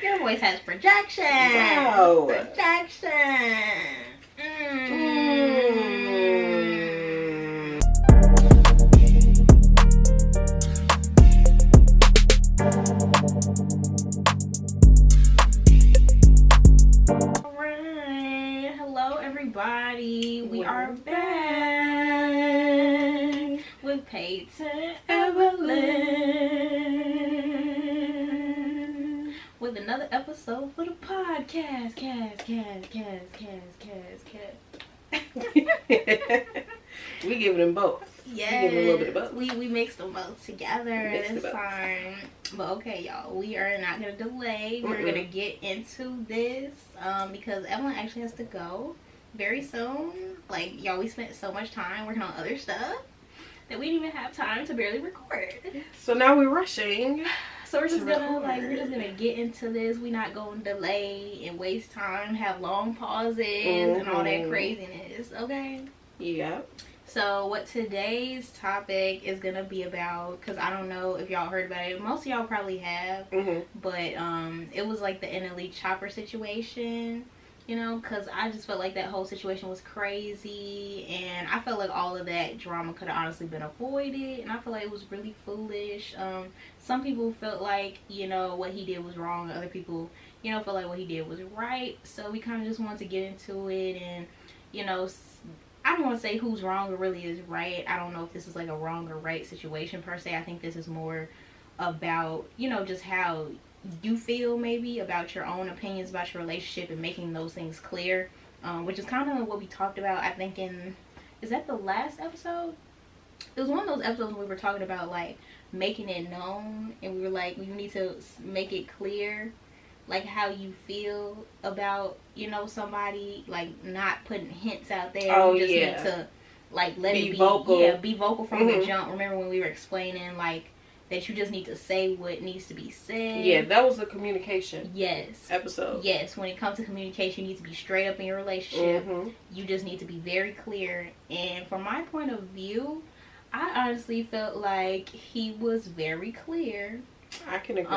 Your voice has projection. Wow. Projection. Alright. Hello, everybody. We are back with Paiton and Evelyn with another episode for the podcast. We giving them both. Yeah, we giving a little bit of both. We mixed them both together this time. But okay, y'all, we are not gonna delay. We're gonna get into this because Evelyn actually has to go very soon. Like, y'all, we spent so much time working on other stuff that we didn't even have time to barely record. So now we're rushing. So we're just gonna get into this. We're not gonna delay and waste time, have long pauses and all that craziness. Okay. Yeah. So what today's topic is gonna be about, because I don't know if y'all heard about it. Most of y'all probably have, but it was like the NLE Choppa situation. You know, because I just felt like that whole situation was crazy, and I felt like all of that drama could have honestly been avoided, and I feel like it was really foolish. Some people felt like, you know, what he did was wrong. Other people, you know, felt like what he did was right. So we kind of just wanted to get into it, and, you know, I don't want to say who's wrong or really is right. I don't know if this is like a wrong or right situation per se. I think this is more about, you know, just how you feel maybe about your own opinions about your relationship and making those things clear, which is kind of what we talked about, I think, is that the last episode? It was one of those episodes where we were talking about like making it known, and we were like, you need to make it clear like how you feel about, you know, somebody, like not putting hints out there. Oh, you just yeah. need to like let it be vocal. Yeah, be vocal from the jump. Remember when we were explaining like that you just need to say what needs to be said? Yeah, that was a communication episode. Yes, when it comes to communication, you need to be straight up in your relationship. You just need to be very clear. And from my point of view, I honestly felt like he was very clear. I can agree.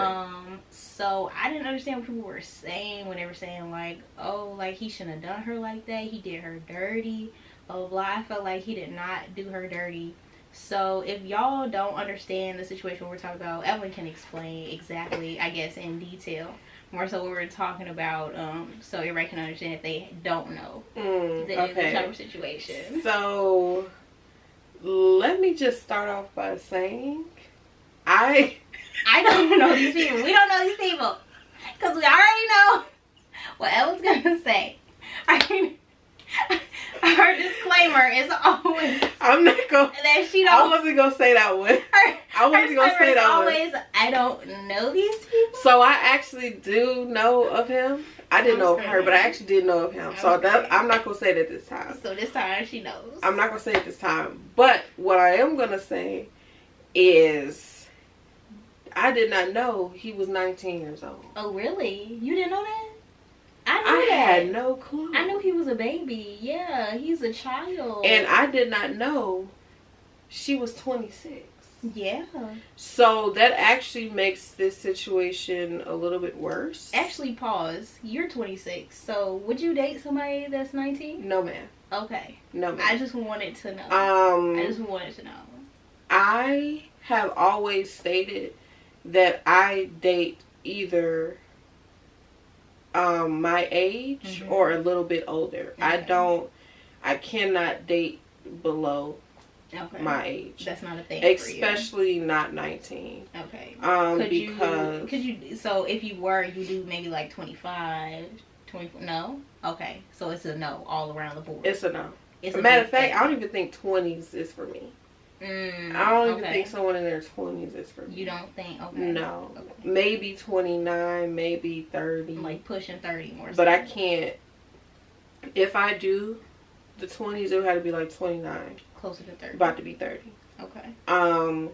So I didn't understand what people were saying when they were saying like, oh, like he shouldn't have done her like that. He did her dirty. Blah, blah, blah. I felt like he did not do her dirty. So if y'all don't understand the situation we're talking about, Evelyn can explain exactly, I guess, in detail. More so what we're talking about, so everybody can understand if they don't know the type of situation. So let me just start off by saying I don't know these people. We don't know these people. Because we already know what Evelyn's going to say. Her disclaimer is always I'm not going that she don't. I wasn't going to say that one. I wasn't going to say that always, one. I don't know these people. So I actually do know of him. I didn't know of her, but I actually did know of him. So that I'm not going to say that this time. So this time she knows. I'm not going to say it this time. But what I am going to say is I did not know he was 19 years old. Oh, really? You didn't know that? I had no clue. I knew he was a baby. Yeah, he's a child. And I did not know she was 26. Yeah. So that actually makes this situation a little bit worse. Actually, pause. You're 26. So would you date somebody that's 19? No, ma'am. Okay. No, ma'am. I just wanted to know. I have always stated that I date either my age or a little bit older. Okay. I cannot date below my age. That's not a thing. Especially not 19. Okay. Because so if you were, you do maybe like 25, 24. No? Okay. So it's a no all around the board. It's a no. As a matter of fact, I don't even think 20s is for me. I don't even think someone in their 20s is for me. You don't think? Okay. No. Okay. Maybe 29, maybe 30. Like pushing 30 more. But I can't. If I do the 20s, it would have to be like 29. Closer to 30. About to be 30. Okay. And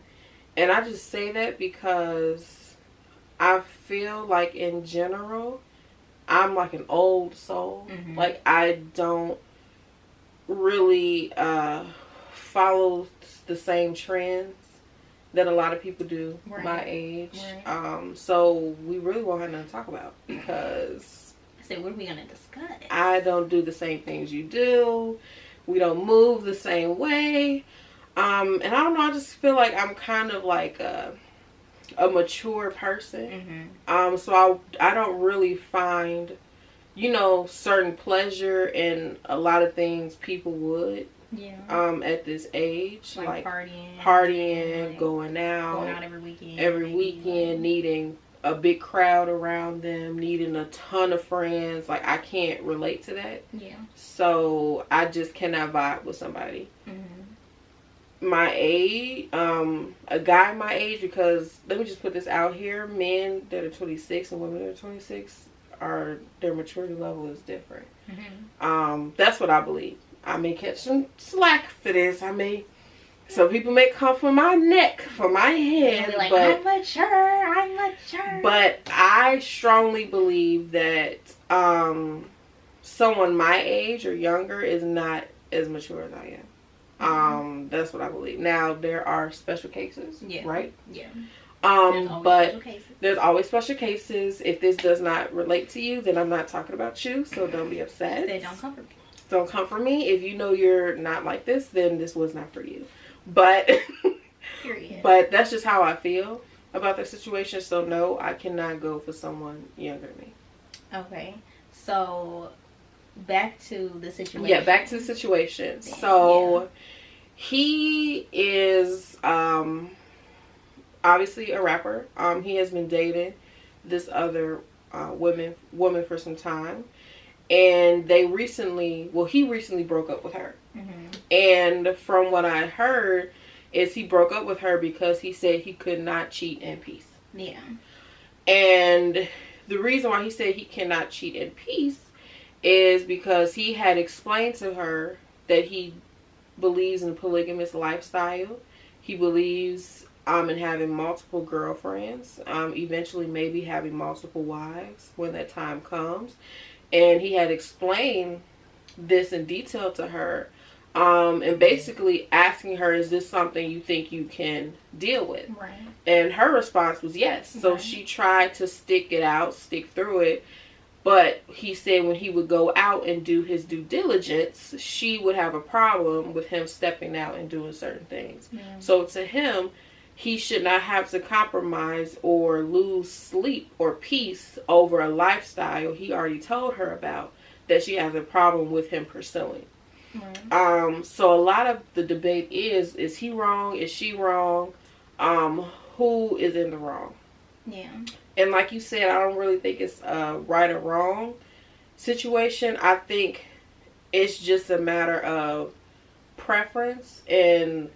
I just say that because I feel like in general, I'm like an old soul. Like I don't really follow the same trends that a lot of people do my age. So we really won't have nothing to talk about because I said, what are we gonna discuss? I don't do the same things you do. We don't move the same way. And I don't know, I just feel like I'm kind of like a mature person. So I don't really find, you know, certain pleasure in a lot of things people would. Yeah. At this age, like partying, going out every weekend, needing a big crowd around them, needing a ton of friends. Like, I can't relate to that. Yeah. So I just cannot vibe with somebody my age, a guy my age, because let me just put this out here: men that are 26 and women that are 26 their maturity level is different. That's what I believe. I may catch some slack for this. Some people may come for my neck, for my head, like, but I'm mature. But I strongly believe that someone my age or younger is not as mature as I am. That's what I believe. Now, there are special cases, right? Yeah. There's always special cases. If this does not relate to you, then I'm not talking about you, so don't be upset. They don't come for me. Don't come for me. If you know you're not like this, then this was not for you. But period. But that's just how I feel about the situation. So no, I cannot go for someone younger than me. Okay. So back to the situation. Yeah, back to the situation. So he is obviously a rapper. He has been dating this other woman for some time. And he recently broke up with her. And from what I heard is he broke up with her because he said he could not cheat in peace. Yeah. And the reason why he said he cannot cheat in peace is because he had explained to her that he believes in a polygamous lifestyle. He believes in having multiple girlfriends, eventually maybe having multiple wives when that time comes. And he had explained this in detail to her, and basically asking her, is this something you think you can deal with? Right. And her response was yes. So she tried to stick through it. But he said when he would go out and do his due diligence, she would have a problem with him stepping out and doing certain things. Yeah. So to him, he should not have to compromise or lose sleep or peace over a lifestyle he already told her about that she has a problem with him pursuing. Right. So a lot of the debate is he wrong? Is she wrong? Who is in the wrong? Yeah. And like you said, I don't really think it's a right or wrong situation. I think it's just a matter of preference and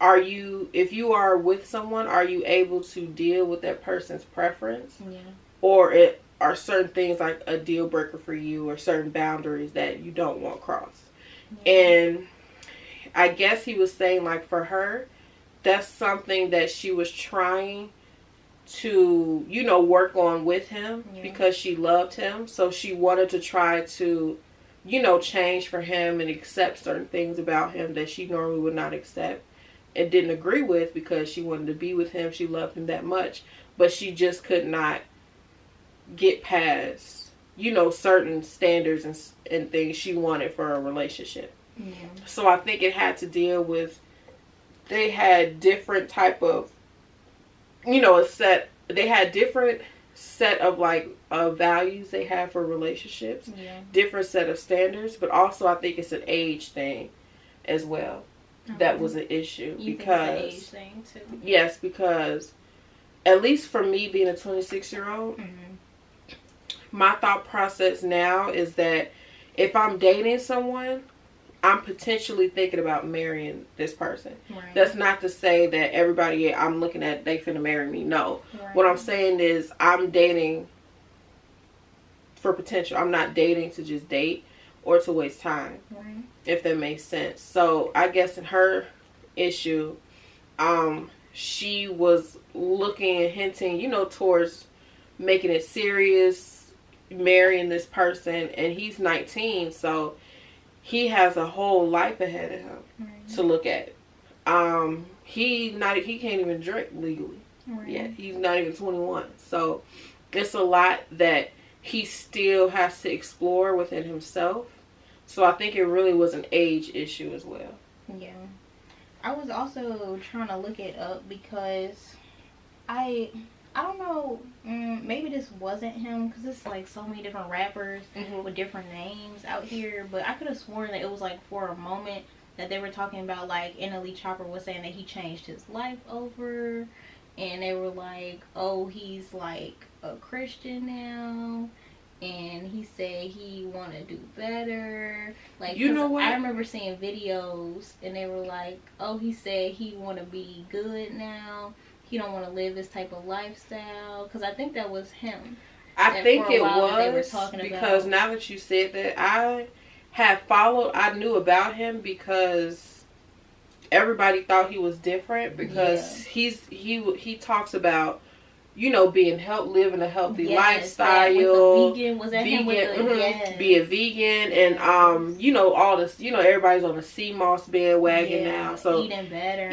if you are with someone, are you able to deal with that person's preference? Yeah. Or are certain things like a deal breaker for you or certain boundaries that you don't want crossed? Yeah. And I guess he was saying, like, for her, that's something that she was trying to, work on with him because she loved him. So she wanted to try to, change for him and accept certain things about him that she normally would not accept and didn't agree with because she wanted to be with him. She loved him that much. But she just could not get past, certain standards and things she wanted for a relationship. Yeah. So I think it had to deal with, they had different type of, they had different set of values they have for relationships, different set of standards, but also I think it's an age thing as well. That was an issue because think it's an age thing too. Yes, because at least for me being a 26-year-old, my thought process now is that if I'm dating someone, I'm potentially thinking about marrying this person. Right. That's not to say that everybody I'm looking at, they finna marry me. No. Right. What I'm saying is I'm dating for potential. I'm not dating to just date or to waste time. Right. If that makes sense. So I guess in her issue, she was looking and hinting, towards making it serious, marrying this person, and he's 19, so he has a whole life ahead of him to look at. he can't even drink legally. Right. Yeah, he's not even 21. So it's a lot that he still has to explore within himself. So I think it really was an age issue as well. Yeah. I was also trying to look it up because I don't know, maybe this wasn't him because it's like so many different rappers with different names out here, but I could have sworn that it was like for a moment that they were talking about, like NLE Choppa was saying that he changed his life over, and they were like, oh, he's like a Christian now, and he said he want to do better. Like, you know what? I remember seeing videos and they were like, oh, he said he want to be good now. He don't want to live this type of lifestyle. Because I think that was him. I think it was about. Because now that you said that, I knew about him because everybody thought he was different because he talks about, you know, living a healthy lifestyle. With the vegan, was that him with the, be a vegan, and you know, all this, you know, everybody's on the sea moss bandwagon now. So eating better.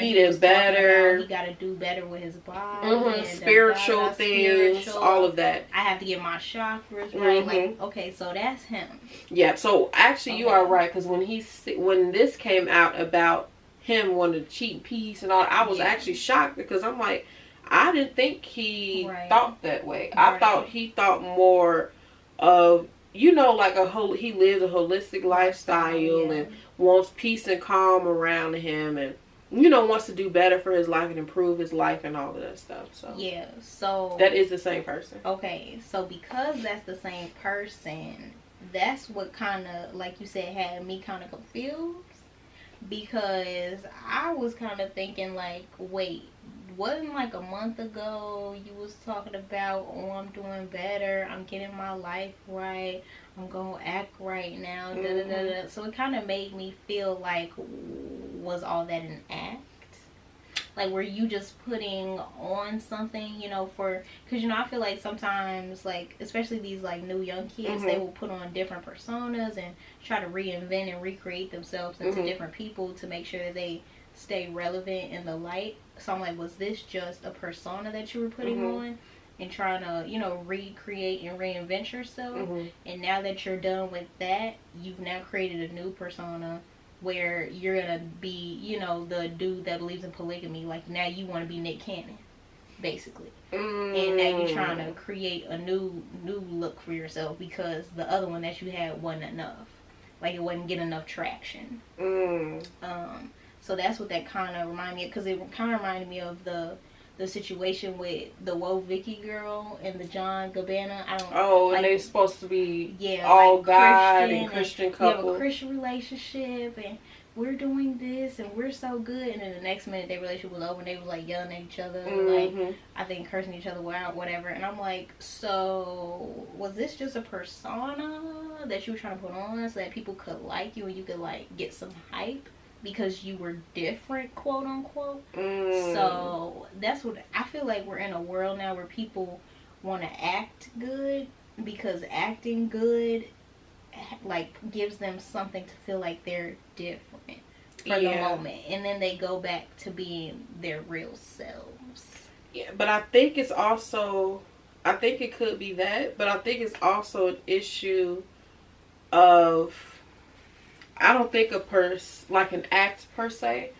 He got to do better with his body. Spiritual things, all of that. I have to get my chakras right. Like, okay, so that's him. Yeah. So actually, you are right, because when this came out about him wanting to cheat peace and all, I was actually shocked because I'm like, I didn't think he thought that way. I thought he thought more of, you know, like he lives a holistic lifestyle and wants peace and calm around him, and, you know, wants to do better for his life and improve his life and all of that stuff. So yeah, so that is the same person. Okay, so because that's the same person, that's what kind of, like you said, had me kind of confused, because I was kind of thinking like, wait, wasn't like a month ago you was talking about, oh, I'm doing better, I'm getting my life right, I'm gonna act right now, da da da da. So it kind of made me feel like, was all that an act? Like, were you just putting on something, you know, because, you know, I feel like sometimes, like, especially these, like, new young kids, they will put on different personas and try to reinvent and recreate themselves into different people to make sure that they stay relevant in the light. So I'm like, was this just a persona that you were putting on and trying to, you know, recreate and reinvent yourself? And now that you're done with that, you've now created a new persona where you're gonna be, you know, the dude that believes in polygamy. Like, now you want to be Nick Cannon, basically. And now you're trying to create a new look for yourself because the other one that you had wasn't enough. Like, it wasn't getting enough traction. So that's what that kind of reminded me of, because it kind of reminded me of the situation with the Woe Vicky girl and the John Gabbana. And they're supposed to be all like God and Christian couple. We have a Christian relationship and we're doing this and we're so good. And then the next minute their relationship was over and they was like yelling at each other, like I think cursing each other out, whatever. And I'm like, so was this just a persona that you were trying to put on so that people could like you and you could like get some hype? Because you were different, quote unquote. So that's what I feel like. We're in a world now where people want to act good because acting good like gives them something to feel like they're different for the moment, and then they go back to being their real selves. Yeah, but I think it's also, I think it could be that, but I think it's also an issue of, I don't think like an act per se,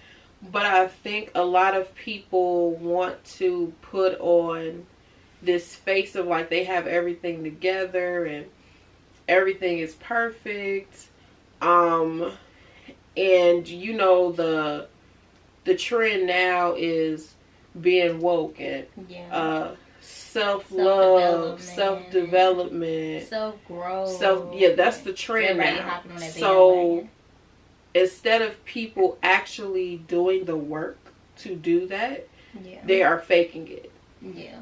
but I think a lot of people want to put on this face of like they have everything together and everything is perfect. And you know, the trend now is being woke and self-love, self-development, self-growth. That's the trend now. So instead of people actually doing the work to do that, they are faking it.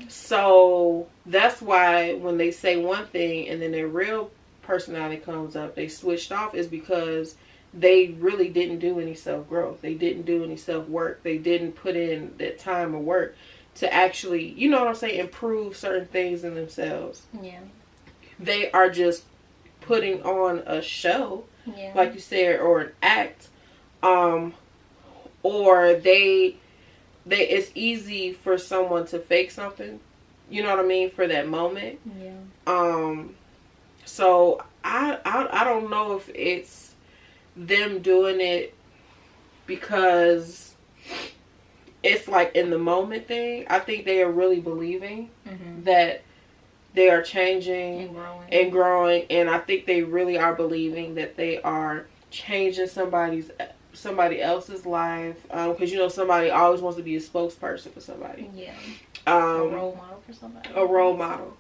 So that's why when they say one thing and then their real personality comes up, they switched off, is because they really didn't do any self-growth. They didn't do any self-work. They didn't put in that time of work to actually, you know what I'm saying, improve certain things in themselves. They are just putting on a show, like you said, or an act, or they it's easy for someone to fake something, you know what I mean, for that moment. Yeah. So I don't know if it's them doing it because it's like in the moment thing. I think they are really believing that they are changing and growing, and I think they really are believing that they are changing somebody else's life, because you know somebody always wants to be a spokesperson for somebody. Yeah. A role model for somebody. A role model.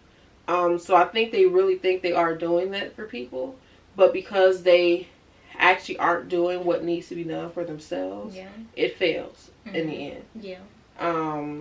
So I think they really think they are doing that for people, but because they actually aren't doing what needs to be done for themselves, it fails in the end. Yeah.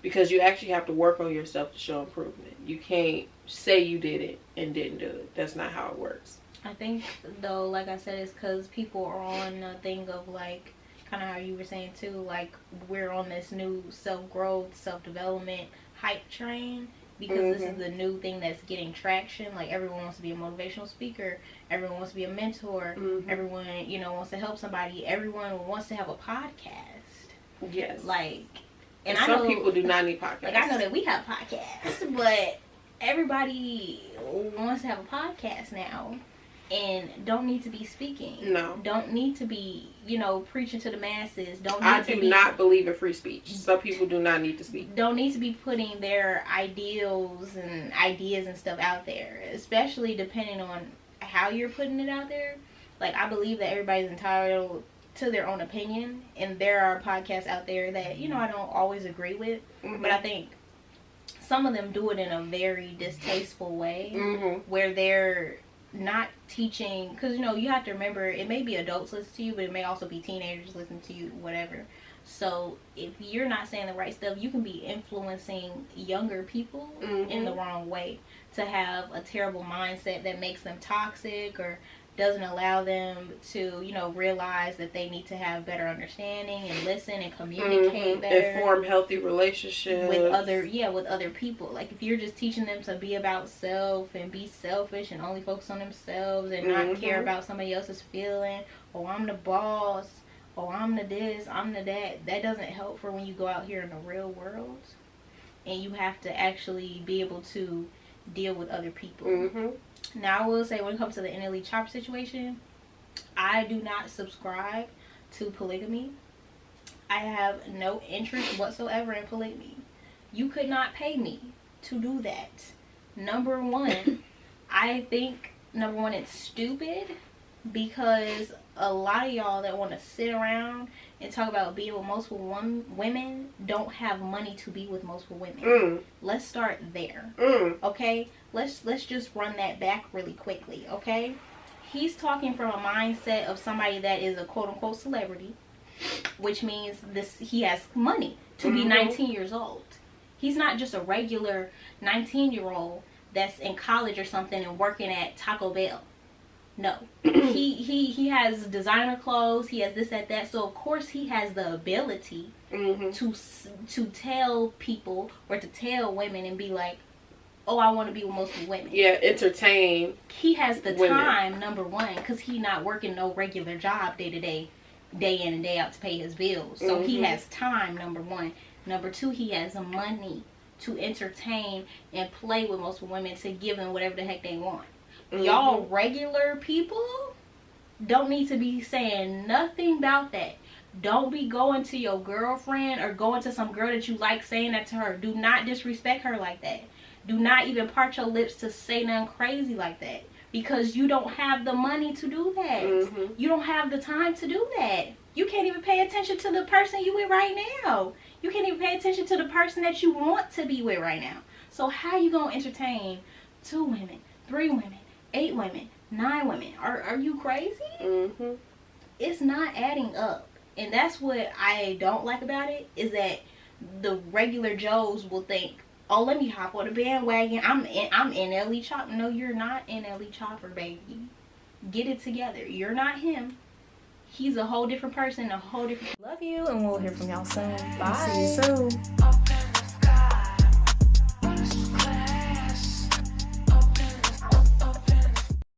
Because you actually have to work on yourself to show improvement. You can't say you did it and didn't do it. That's not how it works. I think, though, like I said, it's because people are on a thing of, like, kind of how you were saying, too, like, we're on this new self-growth, self-development hype train, because this is the new thing that's getting traction. Like, everyone wants to be a motivational speaker. Everyone wants to be a mentor. Everyone, you know, wants to help somebody. Everyone wants to have a podcast. Yes. Like... And some people do not need podcasts. Like, I know that we have podcasts, but everybody wants to have a podcast now and don't need to be speaking. No. Don't need to be, you know, preaching to the masses. I do not believe in free speech. Some people do not need to speak. Don't need to be putting their ideals and ideas and stuff out there, especially depending on how you're putting it out there. Like, I believe that everybody's entitled to their own opinion, and there are podcasts out there that, you know, I don't always agree with, but I think some of them do it in a very distasteful way, where they're not teaching, because, you know, you have to remember, it may be adults listening to you, but it may also be teenagers listening to you, whatever. So if you're not saying the right stuff, you can be influencing younger people in the wrong way to have a terrible mindset that makes them toxic or doesn't allow them to, you know, realize that they need to have better understanding and listen and communicate better. And form healthy relationships. With other people. Like, if you're just teaching them to be about self and be selfish and only focus on themselves and not care about somebody else's feeling, oh, I'm the boss, oh, I'm the this, I'm the that, that doesn't help for when you go out here in the real world. And you have to actually be able to deal with other people. Now, I will say, when it comes to the NLE Choppa situation, I do not subscribe to polygamy. I have no interest whatsoever in polygamy. You could not pay me to do that. Number one, I think, it's stupid, because a lot of y'all that want to sit around and talk about being with multiple women don't have money to be with multiple women. Let's start there. Okay? Let's just run that back really quickly, okay? He's talking from a mindset of somebody that is a quote-unquote celebrity, which means he has money to be 19 years old. He's not just a regular 19-year-old that's in college or something and working at Taco Bell. No. he has designer clothes, he has this, that, so of course he has the ability to tell people or to tell women and be like, oh, I want to be with multiple women. Yeah, entertain. He has the time, number one, because he's not working no regular job day to day, day in and day out to pay his bills. So he has time, number one. Number two, he has money to entertain and play with multiple women to give them whatever the heck they want. Y'all regular people don't need to be saying nothing about that. Don't be going to your girlfriend or going to some girl that you like saying that to her. Do not disrespect her like that. Do not even part your lips to say nothing crazy like that, because you don't have the money to do that. You don't have the time to do that. You can't even pay attention to the person you with right now. You can't even pay attention to the person that you want to be with right now. So how you gonna entertain 2 women, 3 women, 8 women, 9 women? Are you crazy? It's not adding up. And that's what I don't like about it, is that the regular Joes will think, oh, let me hop on the bandwagon. I'm NLE Choppa. No, you're not NLE Choppa, baby. Get it together. You're not him. He's a whole different person, a whole different... Love you, and we'll hear from y'all soon. Bye. See you soon.